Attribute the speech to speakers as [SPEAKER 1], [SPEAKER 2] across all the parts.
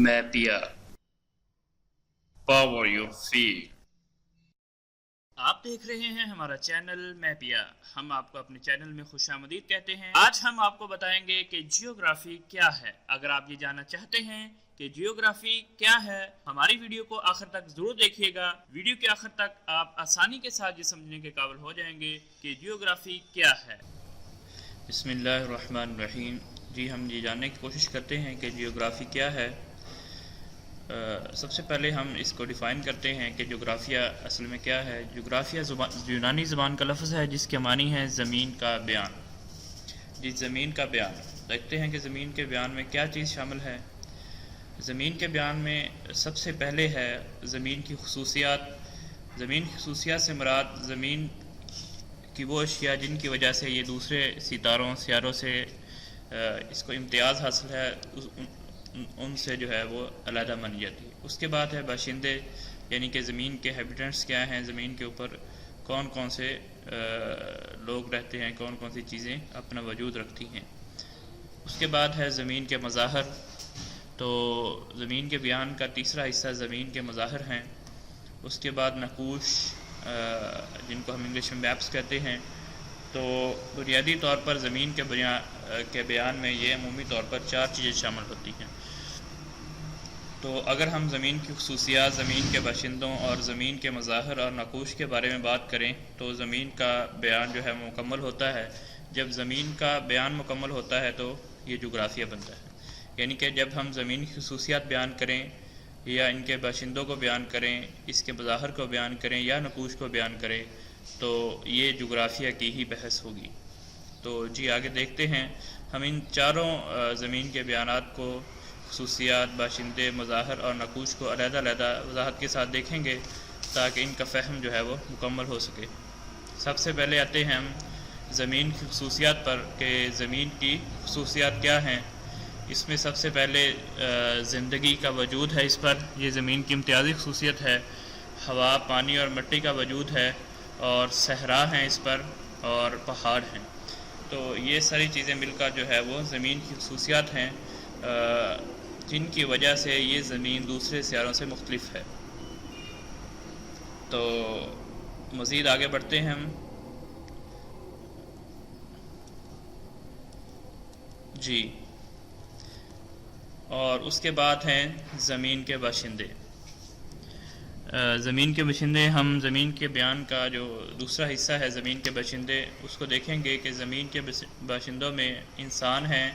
[SPEAKER 1] میں پیا power you feel.
[SPEAKER 2] آپ دیکھ رہے ہیں ہمارا چینل میں پیا۔ ہم آپ کو اپنے چینل میں خوش آمدید کہتے ہیں۔ آج ہم آپ کو بتائیں گے کہ جیوگرافی کیا ہے۔ اگر آپ یہ جاننا چاہتے ہیں کہ جیوگرافی کیا ہے، ہماری ویڈیو کو آخر تک ضرور دیکھیے گا۔ ویڈیو کے آخر تک آپ آسانی کے ساتھ یہ سمجھنے کے قابل ہو جائیں گے کہ جیوگرافی کیا ہے۔
[SPEAKER 1] بسم اللہ الرحمن الرحیم۔ جی ہم یہ جاننے کی کوشش کرتے ہیں کہ جیوگرافی کیا ہے۔ سب سے پہلے ہم اس کو ڈیفائن کرتے ہیں کہ جغرافیہ اصل میں کیا ہے۔ جغرافیہ یونانی زبان کا لفظ ہے جس کے معنی ہے زمین کا بیان۔ جی زمین کا بیان، دیکھتے ہیں کہ زمین کے بیان میں کیا چیز شامل ہے۔ زمین کے بیان میں سب سے پہلے ہے زمین کی خصوصیات۔ زمین کی خصوصیات سے مراد زمین کی وہ اشیاء جن کی وجہ سے یہ دوسرے سیاروں سے اس کو امتیاز حاصل ہے، ان سے جو ہے وہ علیحدہ مانی جاتی ہے۔ اس کے بعد ہے باشندے، یعنی کہ زمین کے ہیبیٹنٹس کیا ہیں، زمین کے اوپر کون کون سے لوگ رہتے ہیں، کون کون سی چیزیں اپنا وجود رکھتی ہیں۔ اس کے بعد ہے زمین کے مظاہر۔ تو زمین کے بیان کا تیسرا حصہ زمین کے مظاہر ہیں۔ اس کے بعد نقوش، جن کو ہم انگلش میں میپس کہتے ہیں۔ تو بنیادی طور پر زمین کے بیان میں یہ عمومی طور پر 4 چیزیں شامل ہوتی ہیں۔ تو اگر ہم زمین کی خصوصیات، زمین کے باشندوں اور زمین کے مظاہر اور نقوش کے بارے میں بات کریں تو زمین کا بیان جو ہے مکمل ہوتا ہے۔ جب زمین کا بیان مکمل ہوتا ہے تو یہ جغرافیہ بنتا ہے، یعنی کہ جب ہم زمین کی خصوصیات بیان کریں یا ان کے باشندوں کو بیان کریں، اس کے مظاہر کو بیان کریں یا نقوش کو بیان کریں تو یہ جغرافیہ کی ہی بحث ہوگی۔ تو جی آگے دیکھتے ہیں، ہم ان چاروں زمین کے بیانات کو، خصوصیات، باشندے، مظاہر اور نقوش کو علیحدہ وضاحت کے ساتھ دیکھیں گے تاکہ ان کا فہم جو ہے وہ مکمل ہو سکے۔ سب سے پہلے آتے ہیں ہم زمین کی خصوصیات پر کہ زمین کی خصوصیات کیا ہیں۔ اس میں سب سے پہلے زندگی کا وجود ہے اس پر، یہ زمین کی امتیازی خصوصیت ہے۔ ہوا، پانی اور مٹی کا وجود ہے، اور صحرا ہیں اس پر، اور پہاڑ ہیں۔ تو یہ ساری چیزیں مل کر جو ہے وہ زمین کی خصوصیات ہیں جن کی وجہ سے یہ زمین دوسرے سیاروں سے مختلف ہے۔ تو مزید آگے بڑھتے ہیں ہم۔ جی اور اس کے بعد ہیں زمین کے باشندے۔ زمین کے باشندے، ہم زمین کے بیان کا جو دوسرا حصہ ہے زمین کے باشندے، اس کو دیکھیں گے کہ زمین کے باشندوں میں انسان ہیں،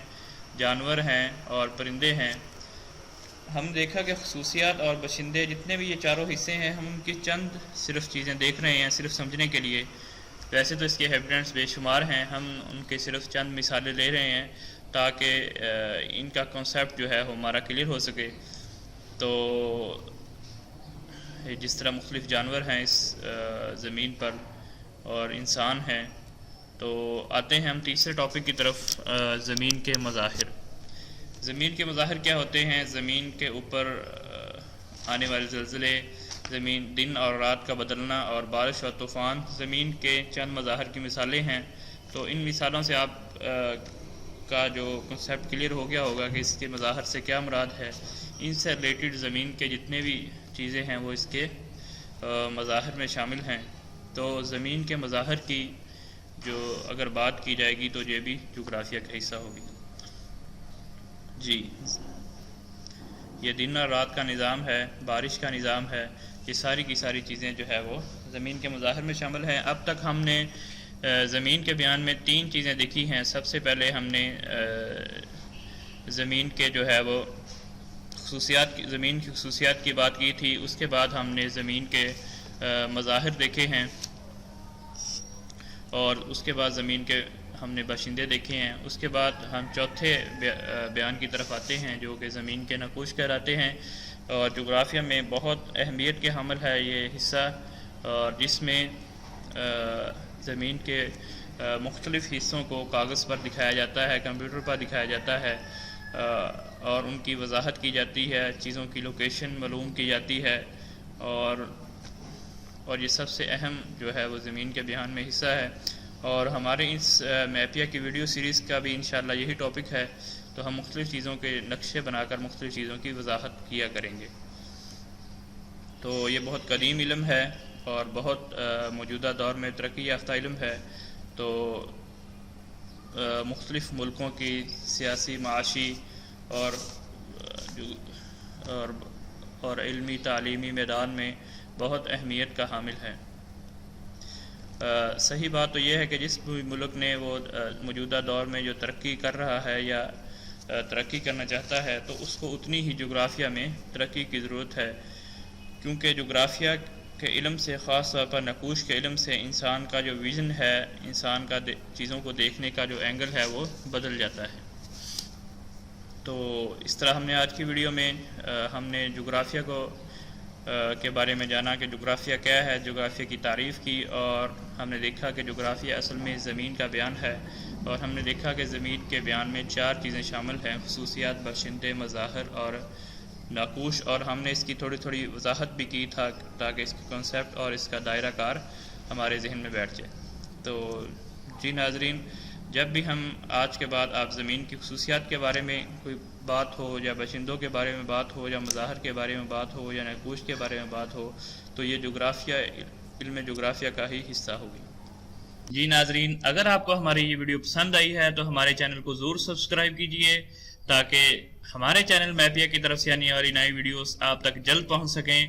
[SPEAKER 1] جانور ہیں اور پرندے ہیں۔ ہم دیکھا کہ خصوصیات اور باشندے جتنے بھی یہ چاروں حصے ہیں، ہم ان کی چند صرف چیزیں دیکھ رہے ہیں صرف سمجھنے کے لیے۔ ویسے تو اس کے ہیبیٹنٹس بے شمار ہیں، ہم ان کے صرف چند مثالیں لے رہے ہیں تاکہ ان کا کنسیپٹ جو ہے وہ ہمارا کلیئر ہو سکے۔ تو جس طرح مختلف جانور ہیں اس زمین پر اور انسان ہیں۔ تو آتے ہیں ہم تیسرے ٹاپک کی طرف، زمین کے مظاہر۔ زمین کے مظاہر کیا ہوتے ہیں؟ زمین کے اوپر آنے والے زلزلے، زمین دن اور رات کا بدلنا اور بارش اور طوفان زمین کے چند مظاہر کی مثالیں ہیں۔ تو ان مثالوں سے آپ کا جو کنسیپٹ کلیئر ہو گیا ہوگا کہ اس کے مظاہر سے کیا مراد ہے۔ ان سے ریلیٹڈ زمین کے جتنے بھی چیزیں ہیں وہ اس کے مظاہر میں شامل ہیں۔ تو زمین کے مظاہر کی جو اگر بات کی جائے گی تو یہ بھی جغرافیہ کا حصہ ہوگی۔ جی یہ دن اور رات کا نظام ہے، بارش کا نظام ہے، یہ ساری کی ساری چیزیں جو ہے وہ زمین کے مظاہر میں شامل ہیں۔ اب تک ہم نے زمین کے بیان میں 3 چیزیں دیکھی ہیں۔ سب سے پہلے ہم نے زمین کے جو ہے وہ زمین کی خصوصیات کی بات کی تھی۔ اس کے بعد ہم نے زمین کے مظاہر دیکھے ہیں، اور اس کے بعد زمین کے ہم نے باشندے دیکھے ہیں۔ اس کے بعد ہم چوتھے بیان کی طرف آتے ہیں جو کہ زمین کے نقوش کہلاتے ہیں، اور جغرافیہ میں بہت اہمیت کے حامل ہے یہ حصہ، اور جس میں زمین کے مختلف حصوں کو کاغذ پر دکھایا جاتا ہے، کمپیوٹر پر دکھایا جاتا ہے، اور ان کی وضاحت کی جاتی ہے، چیزوں کی لوکیشن معلوم کی جاتی ہے، اور یہ سب سے اہم جو ہے وہ زمین کے بیان میں حصہ ہے۔ اور ہمارے اس میپیا کی ویڈیو سیریز کا بھی انشاءاللہ یہی ٹاپک ہے، تو ہم مختلف چیزوں کے نقشے بنا کر مختلف چیزوں کی وضاحت کیا کریں گے۔ تو یہ بہت قدیم علم ہے اور بہت موجودہ دور میں ترقی یافتہ علم ہے، تو مختلف ملکوں کی سیاسی، معاشی اور علمی تعلیمی میدان میں بہت اہمیت کا حامل ہے۔ صحیح بات تو یہ ہے کہ جس بھی ملک نے وہ موجودہ دور میں جو ترقی کر رہا ہے یا ترقی کرنا چاہتا ہے، تو اس کو اتنی ہی جغرافیہ میں ترقی کی ضرورت ہے، کیونکہ جغرافیہ کے علم سے، خاص طور پر نقوش کے علم سے، انسان کا جو ویژن ہے، انسان کا چیزوں کو دیکھنے کا جو اینگل ہے وہ بدل جاتا ہے۔ تو اس طرح ہم نے آج کی ویڈیو میں ہم نے جغرافیہ کے بارے میں جانا کہ جغرافیہ کیا ہے، جغرافیہ کی تعریف کی، اور ہم نے دیکھا کہ جغرافیہ اصل میں زمین کا بیان ہے، اور ہم نے دیکھا کہ زمین کے بیان میں 4 چیزیں شامل ہیں: خصوصیات، باشندے، مظاہر اور نقوش، اور ہم نے اس کی تھوڑی وضاحت بھی کی تھا تاکہ اس کی کنسیپٹ اور اس کا دائرہ کار ہمارے ذہن میں بیٹھ جائے۔ تو جی ناظرین، جب بھی ہم آج کے بعد آپ زمین کی خصوصیات کے بارے میں کوئی بات ہو، یا باشندوں کے بارے میں بات ہو، یا مظاہر کے بارے میں بات ہو، یا نقوش کے بارے میں بات ہو، تو یہ علم جغرافیہ کا ہی حصہ ہوگی۔ جی ناظرین، اگر آپ کو ہماری یہ ویڈیو پسند آئی ہے تو ہمارے چینل کو ضرور سبسکرائب کیجئے تاکہ ہمارے چینل میپیا کی طرف سے آنے والی نئی ویڈیوز آپ تک جلد پہنچ سکیں۔